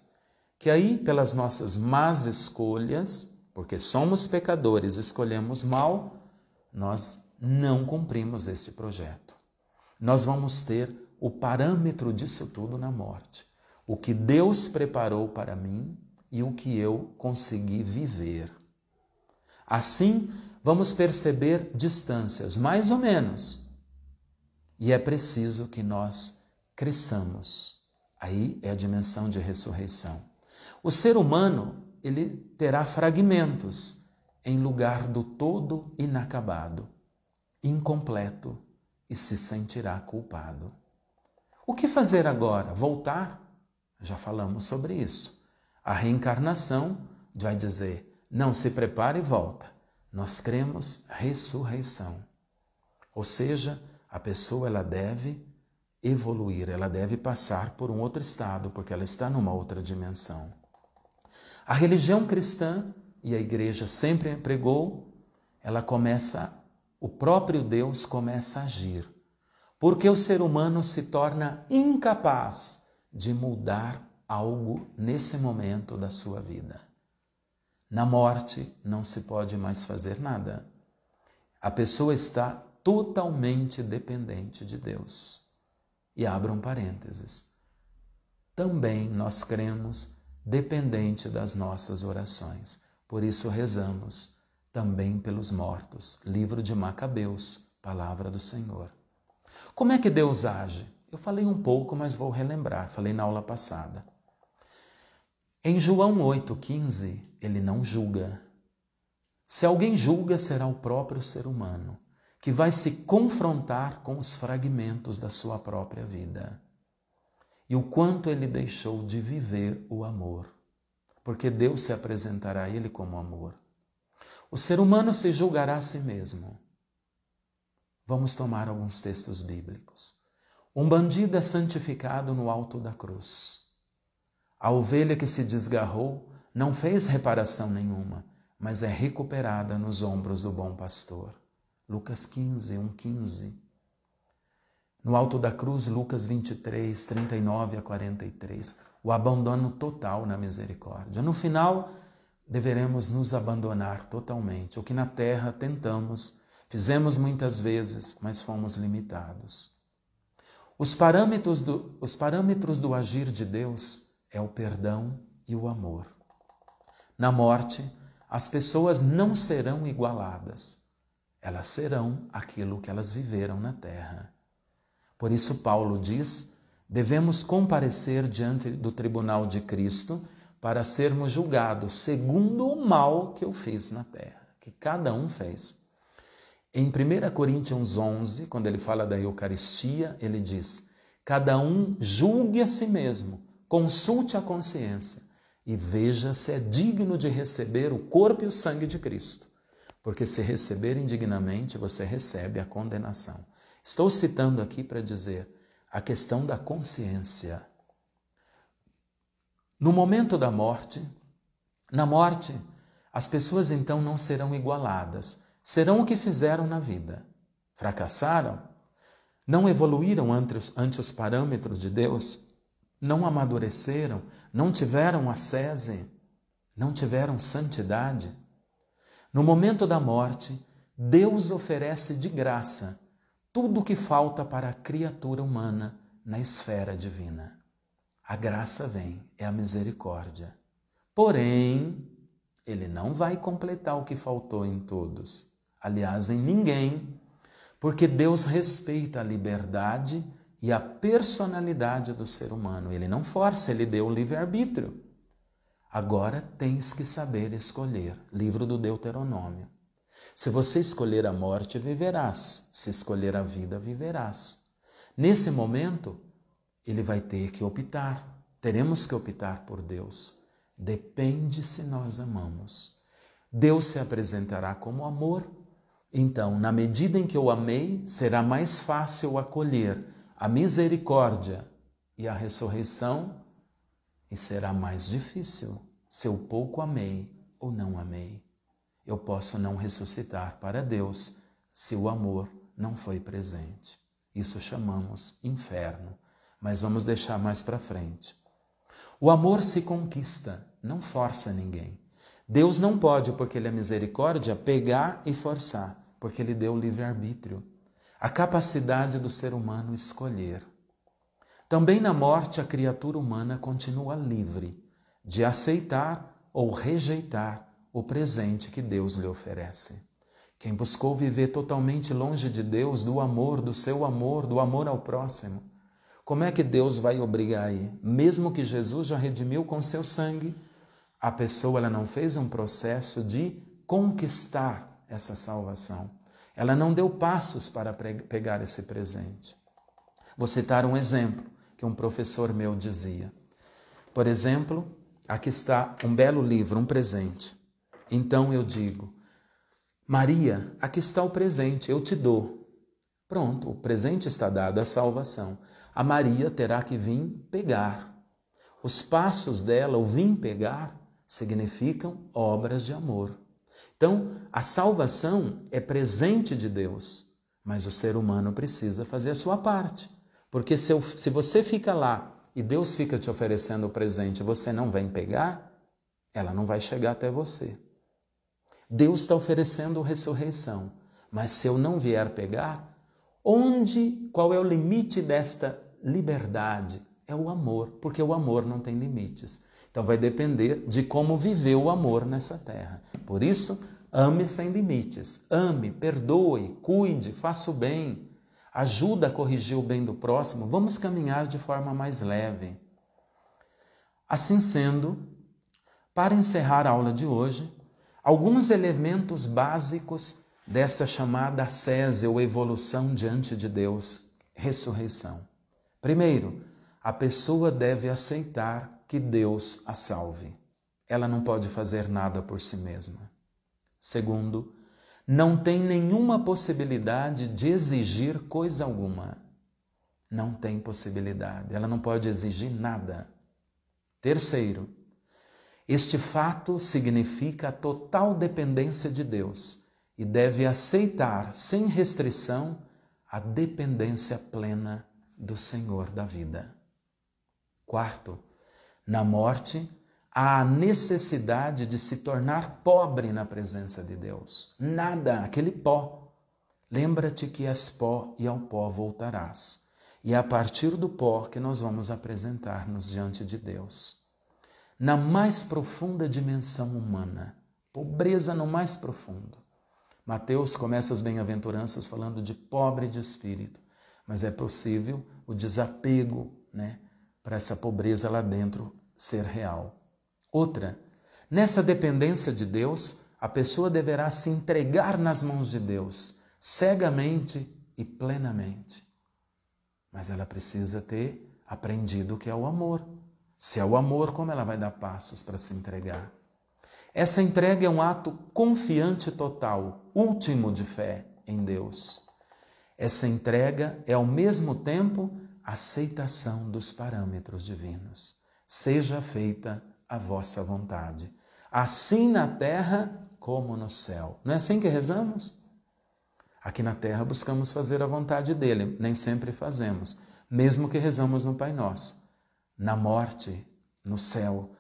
que aí pelas nossas más escolhas, porque somos pecadores, escolhemos mal, nós não cumprimos este projeto. Nós vamos ter o parâmetro disso tudo na morte. O que Deus preparou para mim e o que eu consegui viver. Assim, vamos perceber distâncias, mais ou menos. E é preciso que nós cresçamos. Aí é a dimensão de ressurreição. O ser humano, ele terá fragmentos em lugar do todo inacabado, incompleto, e se sentirá culpado. O que fazer agora? Voltar? Já falamos sobre isso. A reencarnação vai dizer, não, se prepare e volta. Nós cremos ressurreição. Ou seja, a pessoa ela deve evoluir, ela deve passar por um outro estado, porque ela está numa outra dimensão. A religião cristã, e a igreja sempre pregou, o próprio Deus começa a agir, porque o ser humano se torna incapaz de mudar algo nesse momento da sua vida. Na morte não se pode mais fazer nada. A pessoa está totalmente dependente de Deus. E abra um parênteses. Também nós cremos dependente das nossas orações. Por isso rezamos também pelos mortos. Livro de Macabeus, palavra do Senhor. Como é que Deus age? Eu falei um pouco, mas vou relembrar. Falei na aula passada. Em João 8,15, ele não julga. Se alguém julga, será o próprio ser humano, que vai se confrontar com os fragmentos da sua própria vida. E o quanto ele deixou de viver o amor. Porque Deus se apresentará a ele como amor. O ser humano se julgará a si mesmo. Vamos tomar alguns textos bíblicos. Um bandido é santificado no alto da cruz. A ovelha que se desgarrou não fez reparação nenhuma, mas é recuperada nos ombros do bom pastor. Lucas 15, 1,15. No alto da cruz, Lucas 23, 39 a 43. O abandono total na misericórdia. No final, deveremos nos abandonar totalmente. O que na terra tentamos, fizemos muitas vezes, mas fomos limitados. Os parâmetros do agir de Deus é o perdão e o amor. Na morte, as pessoas não serão igualadas. Elas serão aquilo que elas viveram na terra. Por isso Paulo diz, devemos comparecer diante do tribunal de Cristo para sermos julgados segundo o mal que eu fiz na terra, que cada um fez. Em 1 Coríntios 11, quando ele fala da Eucaristia, ele diz, cada um julgue a si mesmo, consulte a consciência e veja se é digno de receber o corpo e o sangue de Cristo. Porque se receber indignamente, você recebe a condenação. Estou citando aqui para dizer a questão da consciência. No momento da morte, na morte, as pessoas então não serão igualadas. Serão o que fizeram na vida. Fracassaram? Não evoluíram ante os parâmetros de Deus? Não amadureceram? Não tiveram ascese? Não tiveram santidade? No momento da morte, Deus oferece de graça tudo o que falta para a criatura humana na esfera divina. A graça vem, é a misericórdia. Porém, Ele não vai completar o que faltou em todos. Aliás, em ninguém, porque Deus respeita a liberdade e a personalidade do ser humano. Ele não força, Ele deu o livre-arbítrio. Agora tens que saber escolher. Livro do Deuteronômio. Se você escolher a morte, viverás. Se escolher a vida, viverás. Nesse momento, ele vai ter que optar. Teremos que optar por Deus. Depende se nós amamos. Deus se apresentará como amor. Então, na medida em que eu amei, será mais fácil acolher a misericórdia e a ressurreição, e será mais difícil se eu pouco amei ou não amei. Eu posso não ressuscitar para Deus se o amor não foi presente. Isso chamamos inferno, mas vamos deixar mais para frente. O amor se conquista, não força ninguém. Deus não pode, porque Ele é misericórdia, pegar e forçar, porque Ele deu o livre-arbítrio, a capacidade do ser humano escolher. Também na morte, a criatura humana continua livre de aceitar ou rejeitar o presente que Deus lhe oferece. Quem buscou viver totalmente longe de Deus, do amor, do seu amor, do amor ao próximo, como é que Deus vai obrigar aí? Mesmo que Jesus já redimiu com seu sangue, a pessoa ela não fez um processo de conquistar essa salvação. Ela não deu passos para pegar esse presente. Vou citar um exemplo que um professor meu dizia. Por exemplo, aqui está um belo livro, um presente. Então eu digo, Maria, aqui está o presente, eu te dou. Pronto, o presente está dado, a salvação. A Maria terá que vir pegar. Os passos dela, o vir pegar, significam obras de amor. Então, a salvação é presente de Deus, mas o ser humano precisa fazer a sua parte. Porque se você fica lá e Deus fica te oferecendo o presente e você não vem pegar, ela não vai chegar até você. Deus está oferecendo ressurreição, mas se eu não vier pegar, qual é o limite desta liberdade? É o amor, porque o amor não tem limites. Então vai depender de como viver o amor nessa terra. Por isso, ame sem limites. Ame, perdoe, cuide, faça o bem. Ajuda a corrigir o bem do próximo. Vamos caminhar de forma mais leve. Assim sendo, para encerrar a aula de hoje, alguns elementos básicos desta chamada ascese ou evolução diante de Deus, ressurreição. Primeiro, a pessoa deve aceitar que Deus a salve. Ela não pode fazer nada por si mesma. Segundo, não tem nenhuma possibilidade de exigir coisa alguma. Não tem possibilidade, ela não pode exigir nada. Terceiro, este fato significa a total dependência de Deus e deve aceitar, sem restrição, a dependência plena do Senhor da vida. Quarto, na morte, há a necessidade de se tornar pobre na presença de Deus. Nada, aquele pó. Lembra-te que és pó e ao pó voltarás. E é a partir do pó que nós vamos apresentar-nos diante de Deus. Na mais profunda dimensão humana, pobreza no mais profundo. Mateus começa as bem-aventuranças falando de pobre de espírito, mas é possível o desapego, para essa pobreza lá dentro ser real. Outra, nessa dependência de Deus, a pessoa deverá se entregar nas mãos de Deus, cegamente e plenamente. Mas ela precisa ter aprendido o que é o amor. Se é o amor, como ela vai dar passos para se entregar? Essa entrega é um ato confiante total, último de fé em Deus. Essa entrega é ao mesmo tempo aceitação dos parâmetros divinos. Seja feita a vossa vontade, assim na terra como no céu. Não é assim que rezamos? Aqui na terra buscamos fazer a vontade dele, nem sempre fazemos, mesmo que rezamos no Pai Nosso. Na morte, no céu,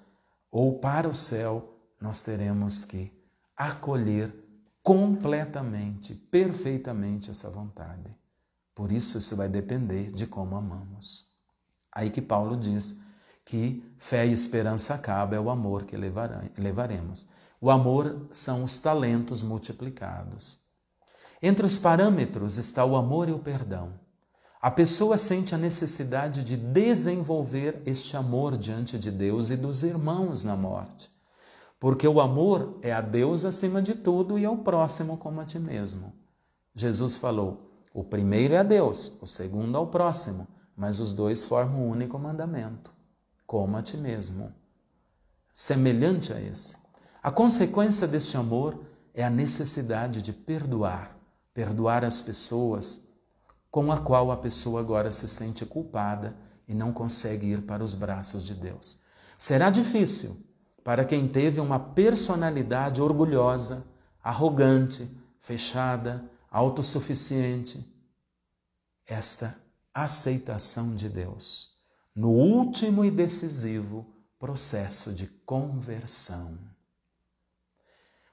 ou para o céu, nós teremos que acolher completamente, perfeitamente essa vontade. Por isso vai depender de como amamos. Aí que Paulo diz que fé e esperança acaba, é o amor que levaremos. O amor são os talentos multiplicados. Entre os parâmetros está o amor e o perdão. A pessoa sente a necessidade de desenvolver este amor diante de Deus e dos irmãos na morte. Porque o amor é a Deus acima de tudo e ao próximo como a ti mesmo. Jesus falou, o primeiro é a Deus, o segundo ao próximo, mas os dois formam um único mandamento, como a ti mesmo. Semelhante a esse. A consequência deste amor é a necessidade de perdoar as pessoas com a qual a pessoa agora se sente culpada e não consegue ir para os braços de Deus. Será difícil para quem teve uma personalidade orgulhosa, arrogante, fechada, autossuficiente, esta aceitação de Deus no último e decisivo processo de conversão.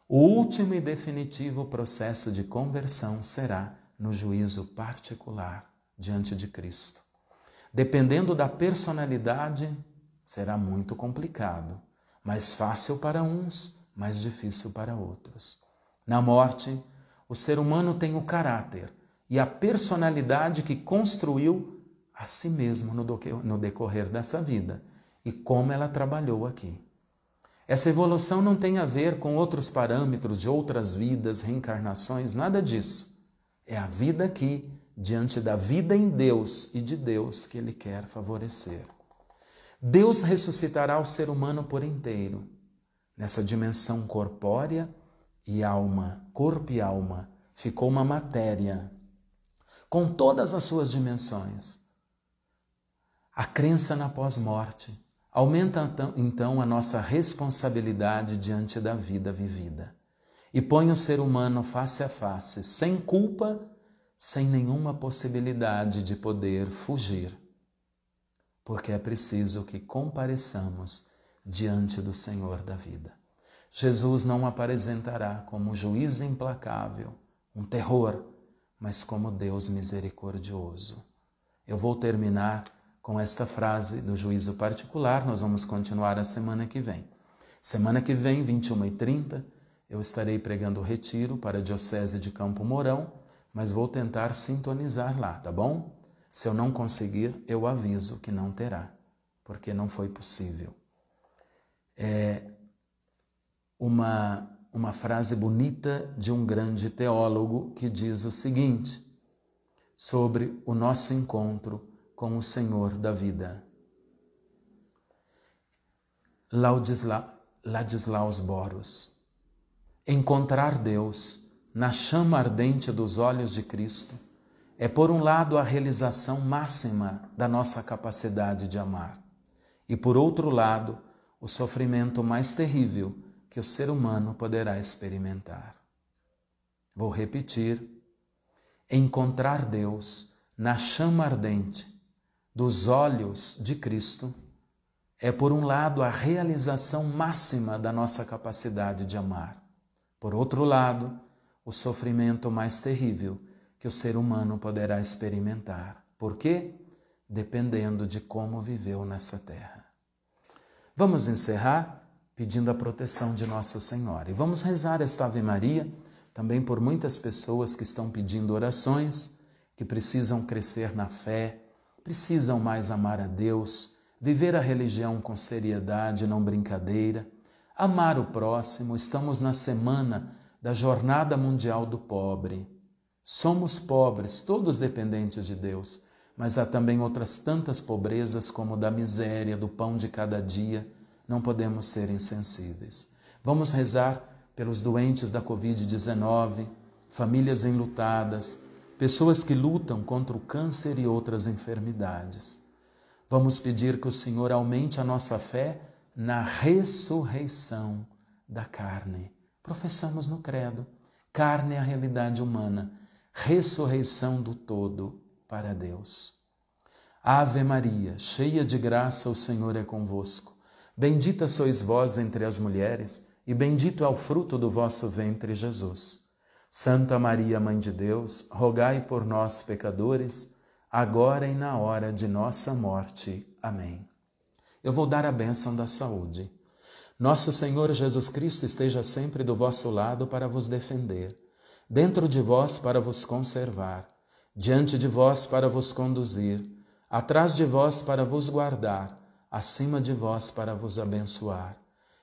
O último e definitivo processo de conversão será no juízo particular diante de Cristo. Dependendo da personalidade, será muito complicado, mais fácil para uns, mais difícil para outros. Na morte, o ser humano tem o caráter e a personalidade que construiu a si mesmo no decorrer dessa vida e como ela trabalhou aqui. Essa evolução não tem a ver com outros parâmetros de outras vidas, reencarnações, nada disso. É a vida aqui, diante da vida em Deus e de Deus que Ele quer favorecer. Deus ressuscitará o ser humano por inteiro, nessa dimensão corpórea e alma, corpo e alma, ficou uma matéria, com todas as suas dimensões. A crença na pós-morte aumenta então a nossa responsabilidade diante da vida vivida e põe o ser humano face a face, sem culpa, sem nenhuma possibilidade de poder fugir, porque é preciso que compareçamos diante do Senhor da vida. Jesus não apresentará como juiz implacável, um terror, mas como Deus misericordioso. Eu vou terminar com esta frase do juízo particular, nós vamos continuar a semana que vem. Semana que vem, 21h30, eu estarei pregando o retiro para a Diocese de Campo Mourão, mas vou tentar sintonizar lá, tá bom? Se eu não conseguir, eu aviso que não terá, porque não foi possível. É uma frase bonita de um grande teólogo que diz o seguinte, sobre o nosso encontro com o Senhor da vida. Ladislaus Boros. Encontrar Deus na chama ardente dos olhos de Cristo é, por um lado, a realização máxima da nossa capacidade de amar e, por outro lado, o sofrimento mais terrível que o ser humano poderá experimentar. Vou repetir. Encontrar Deus na chama ardente dos olhos de Cristo é, por um lado, a realização máxima da nossa capacidade de amar. Por outro lado, o sofrimento mais terrível que o ser humano poderá experimentar. Por quê? Dependendo de como viveu nessa terra. Vamos encerrar pedindo a proteção de Nossa Senhora. E vamos rezar esta Ave Maria também por muitas pessoas que estão pedindo orações, que precisam crescer na fé, precisam mais amar a Deus, viver a religião com seriedade, não brincadeira, amar o próximo. Estamos na semana da Jornada Mundial do Pobre. Somos pobres, todos dependentes de Deus, mas há também outras tantas pobrezas como da miséria, do pão de cada dia. Não podemos ser insensíveis. Vamos rezar pelos doentes da Covid-19, famílias enlutadas, pessoas que lutam contra o câncer e outras enfermidades. Vamos pedir que o Senhor aumente a nossa fé na ressurreição da carne. Professamos no credo, carne é a realidade humana, ressurreição do todo para Deus. Ave Maria, cheia de graça, o Senhor é convosco. Bendita sois vós entre as mulheres, e bendito é o fruto do vosso ventre, Jesus. Santa Maria, Mãe de Deus, rogai por nós, pecadores, agora e na hora de nossa morte. Amém. Eu vou dar a bênção da saúde. Nosso Senhor Jesus Cristo esteja sempre do vosso lado para vos defender, dentro de vós para vos conservar, diante de vós para vos conduzir, atrás de vós para vos guardar, acima de vós para vos abençoar.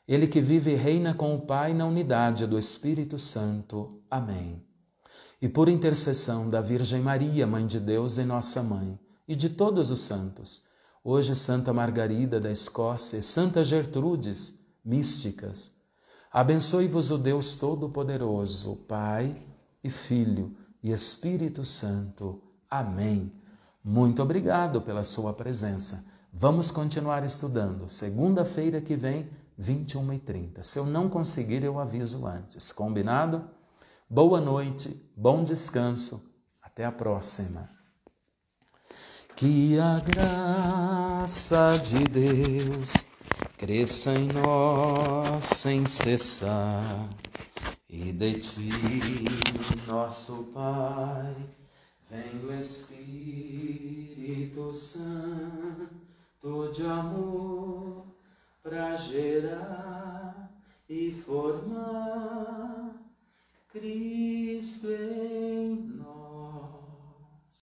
Ele que vive e reina com o Pai na unidade do Espírito Santo. Amém. E por intercessão da Virgem Maria, Mãe de Deus e nossa Mãe, e de todos os santos, hoje Santa Margarida da Escócia e Santa Gertrudes, místicas, abençoe-vos o Deus Todo-Poderoso, Pai e Filho e Espírito Santo. Amém. Muito obrigado pela sua presença. Vamos continuar estudando. Segunda-feira que vem, 21h30. Se eu não conseguir, eu aviso antes. Combinado? Boa noite, bom descanso. Até a próxima. Que a graça de Deus cresça em nós sem cessar. E de ti, nosso Pai, vem o Espírito Santo de amor, para gerar e formar Cristo em